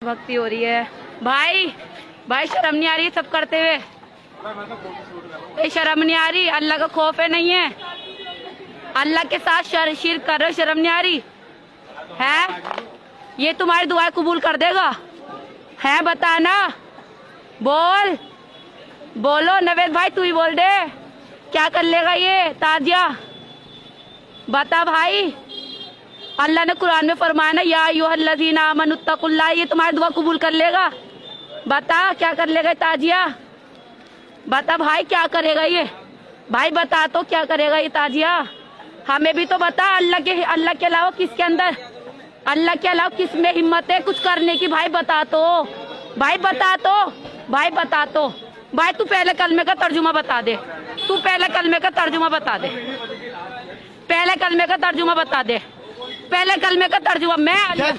भक्ति हो रही है। भाई भाई शर्म नहीं आ रही सब करते हुए? ये शर्म नहीं आ रही? अल्लाह का खौफ है नहीं है? अल्लाह के साथ शिरक कर रहे हो, शर्म नहीं आ रही है? ये तुम्हारी दुआएं कबूल कर देगा? है बताना, बोल बोलो नवेद भाई, तू ही बोल दे, क्या कर लेगा ये ताजिया? बता भाई। अल्लाह ने कुरान में फरमाया ना, या अय्युहल्लज़ीना आमनुत्तकुल्लाह, ये तुम्हारी दुआ कबूल कर लेगा? बता क्या कर लेगा ताजिया? बता भाई क्या करेगा ये? भाई बता तो क्या करेगा ये ताजिया? हमें भी तो बता, अल्लाह के अलावा किसके अंदर, अल्लाह के अलावा किस में हिम्मत है कुछ करने की? भाई बता तो, भाई बता तो, भाई बता तो। भाई तू पहले कलमे का तर्जुमा बता दे, तू पहले कलमे का तर्जुमा बता दे, पहले कलमे का तर्जुमा बता दे, पहले कलमे का तर्जुमा। मैं